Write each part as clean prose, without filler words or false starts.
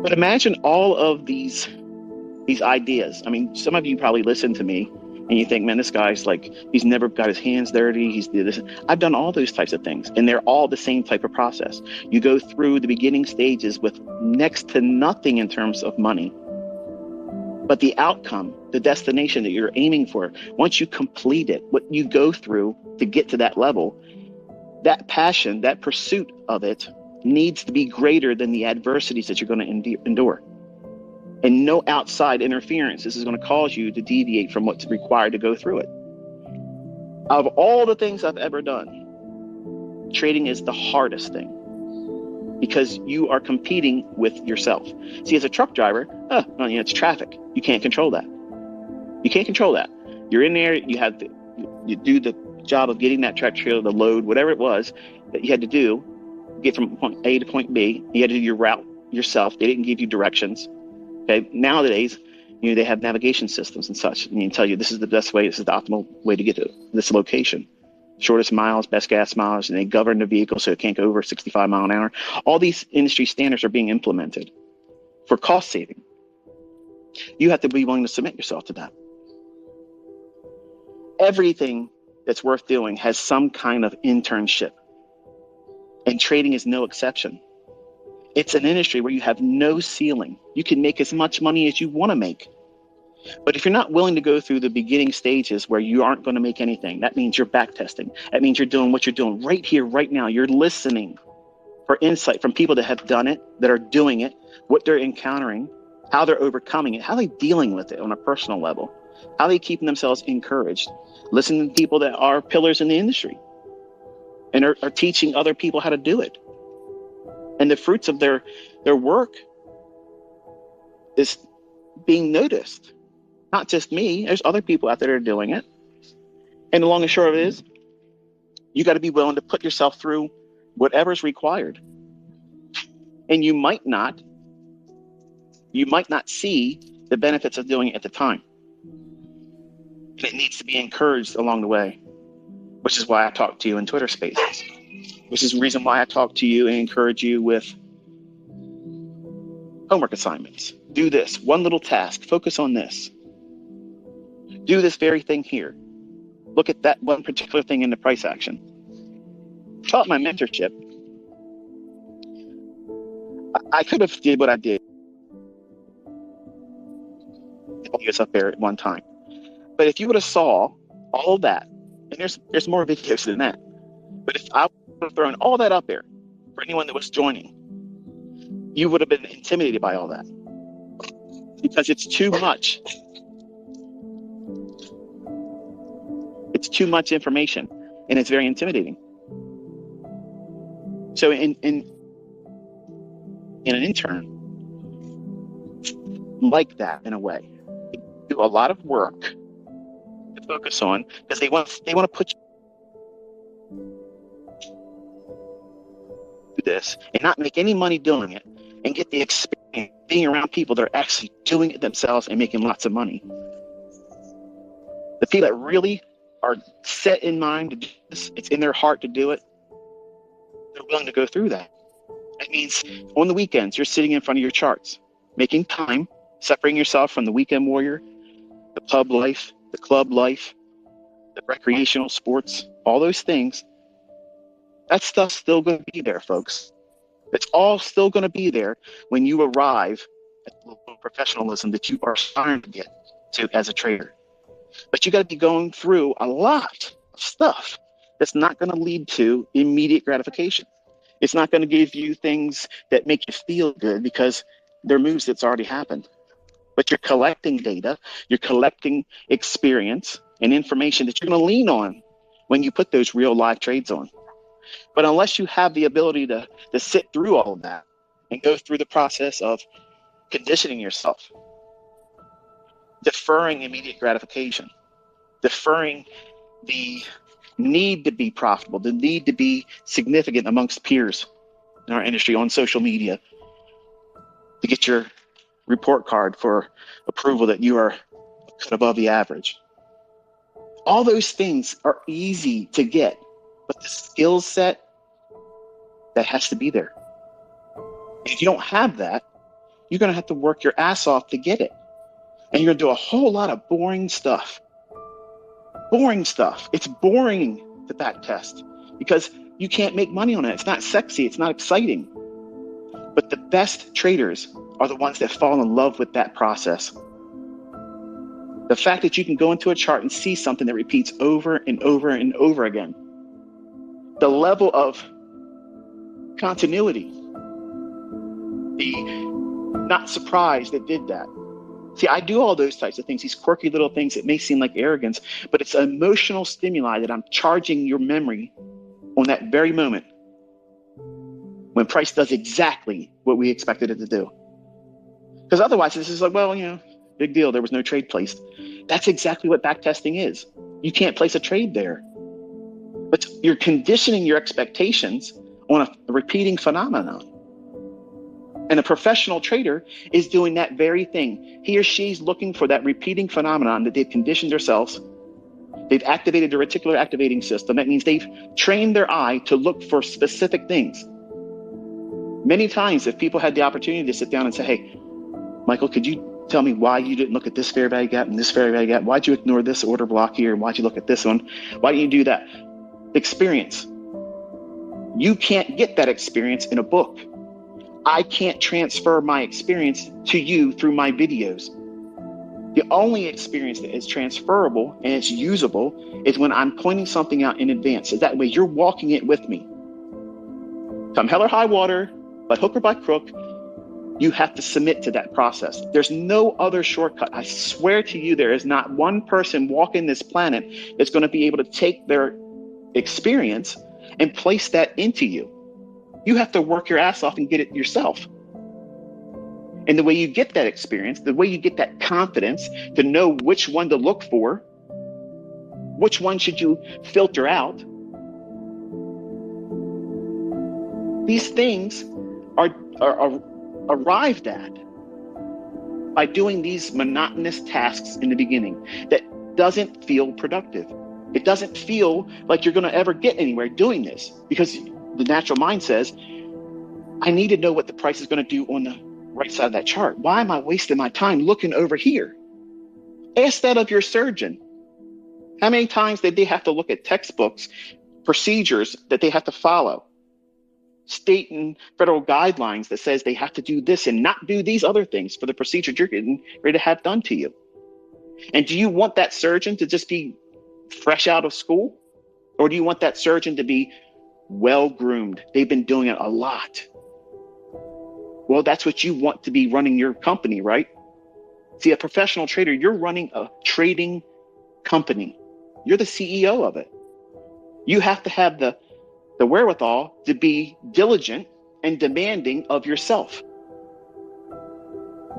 But imagine all of these ideas. I mean, some of you probably listen to me and you think, man, this guy's like, he's never got his hands dirty. He's this. I've done all those types of things, and they're all the same type of process. You go through the beginning stages with next to nothing in terms of money, but the outcome, the destination that you're aiming for, once you complete it, what you go through to get to that level, that passion, that pursuit of it needs to be greater than the adversities that you're going to endure. And no outside interference is going to cause you to deviate from what's required to go through it. Of all the things I've ever done, trading is the hardest thing because you are competing with yourself. See, as a truck driver, it's traffic. You can't control that. You can't control that. You're in there, you do the job of getting that tractor trailer, the load, whatever it was that you had to do, get from point A to point B. You had to do your route yourself. They didn't give you directions. Okay. Nowadays, they have navigation systems and such, and they tell you this is the best way, this is the optimal way to get to this location. Shortest miles, best gas miles, and they govern the vehicle so it can't go over 65 miles an hour. All these industry standards are being implemented for cost saving. You have to be willing to submit yourself to that. Everything that's worth doing has some kind of internship, and trading is no exception. It's an industry where you have no ceiling. You can make as much money as you want to make. But if you're not willing to go through the beginning stages where you aren't going to make anything, that means you're back testing. That means you're doing what you're doing right here, right now. You're listening for insight from people that have done it, that are doing it, what they're encountering, how they're overcoming it, how they're dealing with it on a personal level, how they're keeping themselves encouraged. Listening to people that are pillars in the industry and are teaching other people how to do it. And the fruits of their work is being noticed. Not just me, there's other people out there that are doing it. And the long and short of it is, you got to be willing to put yourself through whatever's required. And you might not see the benefits of doing it at the time. And it needs to be encouraged along the way, which is why I talk to you in Twitter Spaces, which is the reason why I talk to you and encourage you with homework assignments. Do this, one little task, focus on this. Do this very thing here. Look at that one particular thing in the price action. Taught my mentorship. I could have did what I did. It's up there at one time. But if you would have saw all of that, and there's more videos than that, but if I would have thrown all that up there for anyone that was joining, you would have been intimidated by all that because it's too much. It's too much information, and it's very intimidating. So in an intern like that, in a way, they do a lot of work to focus on because they want to put you through this and not make any money doing it, and get the experience being around people that are actually doing it themselves and making lots of money. The people that really are set in mind to do this, it's in their heart to do it, they're willing to go through that. That means on the weekends, you're sitting in front of your charts, making time, separating yourself from the weekend warrior, the pub life, the club life, the recreational sports, all those things. That stuff's still going to be there, folks. It's all still going to be there when you arrive at the level of professionalism that you are aspiring to get to as a trader. But you got to be going through a lot of stuff that's not going to lead to immediate gratification. It's not going to give you things that make you feel good because they're moves that's already happened. But you're collecting data, you're collecting experience and information that you're going to lean on when you put those real live trades on. But unless you have the ability to sit through all of that and go through the process of conditioning yourself, deferring immediate gratification, deferring the need to be profitable, the need to be significant amongst peers in our industry on social media, to get your report card for approval that you are above the average. All those things are easy to get, but the skill set that has to be there. And if you don't have that, You're going to have to work your ass off to get it. And you're going to do a whole lot of boring stuff. Boring stuff. It's boring to back test because you can't make money on it. It's not sexy. It's not exciting. But the best traders are the ones that fall in love with that process. The fact that you can go into a chart and see something that repeats over and over and over again. The level of continuity. The not surprised that did that. See, I do all those types of things, these quirky little things that may seem like arrogance, but it's an emotional stimuli that I'm charging your memory on that very moment when price does exactly what we expected it to do. Because otherwise, this is like, well, big deal. There was no trade placed. That's exactly what backtesting is. You can't place a trade there. But you're conditioning your expectations on a repeating phenomenon. And a professional trader is doing that very thing. He or she's looking for that repeating phenomenon that they've conditioned themselves. They've activated the reticular activating system. That means they've trained their eye to look for specific things. Many times, if people had the opportunity to sit down and say, hey, Michael, could you tell me why you didn't look at this fair value gap and this fair value gap? Why'd you ignore this order block here? And why'd you look at this one? Why didn't you do that? Experience. You can't get that experience in a book. I can't transfer my experience to you through my videos. The only experience that is transferable and it's usable is when I'm pointing something out in advance. So that way you're walking it with me. Come hell or high water, by hook or by crook, you have to submit to that process. There's no other shortcut. I swear to you, there is not one person walking this planet that's going to be able to take their experience and place that into you. You have to work your ass off and get it yourself. And the way you get that experience, the way you get that confidence to know which one to look for, which one should you filter out. These things are arrived at by doing these monotonous tasks in the beginning that doesn't feel productive. It doesn't feel like you're going to ever get anywhere doing this because the natural mind says, I need to know what the price is going to do on the right side of that chart. Why am I wasting my time looking over here? Ask that of your surgeon. How many times did they have to look at textbooks, procedures that they have to follow? State and federal guidelines that says they have to do this and not do these other things for the procedure you're getting ready to have done to you. And do you want that surgeon to just be fresh out of school? Or do you want that surgeon to be well-groomed? They've been doing it a lot. Well, that's what you want to be running your company, right? See, a professional trader, you're running a trading company. You're the CEO of it. You have to have the wherewithal to be diligent and demanding of yourself.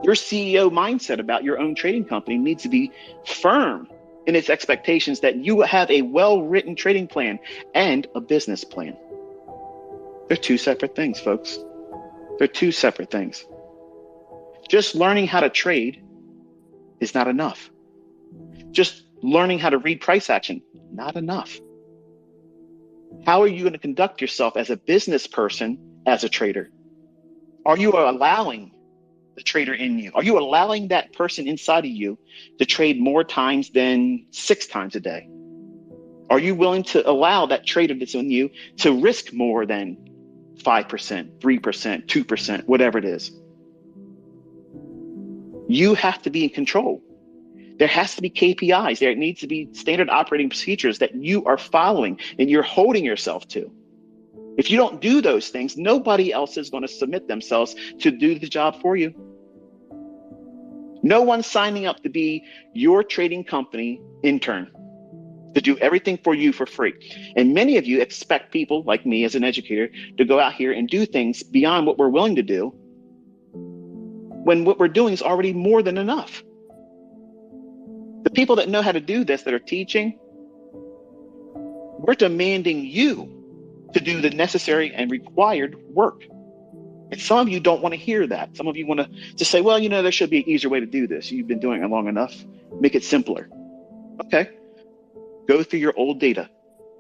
Your CEO mindset about your own trading company needs to be firm in its expectations that you have a well-written trading plan and a business plan. They're two separate things, folks. They're two separate things. Just learning how to trade is not enough. Just learning how to read price action, not enough. How are you going to conduct yourself as a business person, as a trader? Are you allowing the trader in you? Are you allowing that person inside of you to trade more times than 6 times a day? Are you willing to allow that trader that's in you to risk more than 5%, 3%, 2%, whatever it is? You have to be in control. There has to be KPIs. There needs to be standard operating procedures that you are following and you're holding yourself to. If you don't do those things, nobody else is going to submit themselves to do the job for you. No one's signing up to be your trading company intern, to do everything for you for free. And many of you expect people like me as an educator to go out here and do things beyond what we're willing to do, when what we're doing is already more than enough. The people that know how to do this, that are teaching, we're demanding you to do the necessary and required work. And some of you don't want to hear that. Some of you want to just say, well, there should be an easier way to do this. You've been doing it long enough. Make it simpler. Okay. Go through your old data.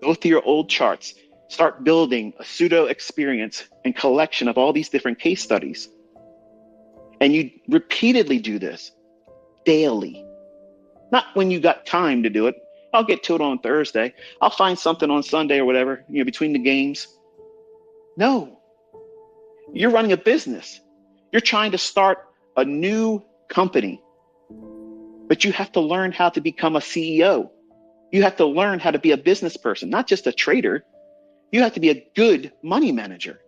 Go through your old charts. Start building a pseudo experience and collection of all these different case studies. And you repeatedly do this daily. Not when you got time to do it. I'll get to it on Thursday. I'll find something on Sunday or whatever, between the games. No, you're running a business. You're trying to start a new company, but you have to learn how to become a CEO. You have to learn how to be a business person, not just a trader. You have to be a good money manager.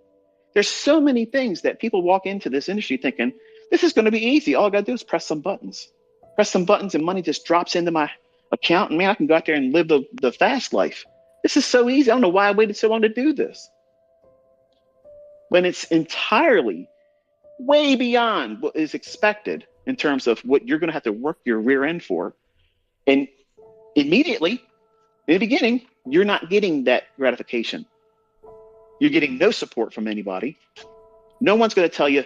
There's so many things that people walk into this industry thinking, this is going to be easy. All I got to do is press some buttons. Press some buttons and money just drops into my account. And man, I can go out there and live the fast life. This is so easy. I don't know why I waited so long to do this. When it's entirely way beyond what is expected in terms of what you're going to have to work your rear end for. And immediately, in the beginning, you're not getting that gratification. You're getting no support from anybody. No one's going to tell you,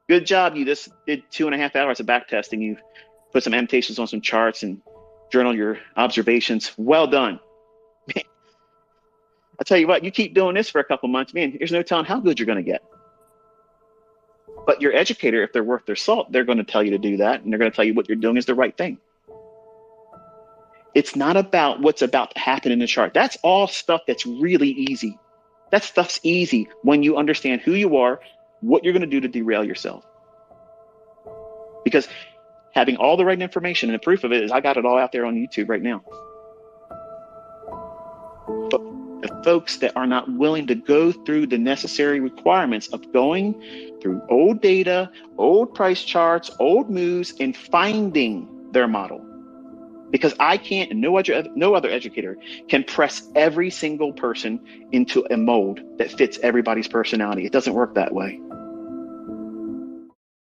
good job, you just did 2.5 hours of back testing. You put some annotations on some charts and journal your observations. Well done. Man, I tell you what, you keep doing this for a couple months, man, there's no telling how good you're going to get. But your educator, if they're worth their salt, they're going to tell you to do that. And they're going to tell you what you're doing is the right thing. It's not about what's about to happen in the chart. That's all stuff that's really easy. That stuff's easy when you understand who you are, what you're going to do to derail yourself. Because having all the right information, and the proof of it is I got it all out there on YouTube right now. But the folks that are not willing to go through the necessary requirements of going through old data, old price charts, old moves, and finding their model. Because I can't, and no other educator can press every single person into a mold that fits everybody's personality. It doesn't work that way.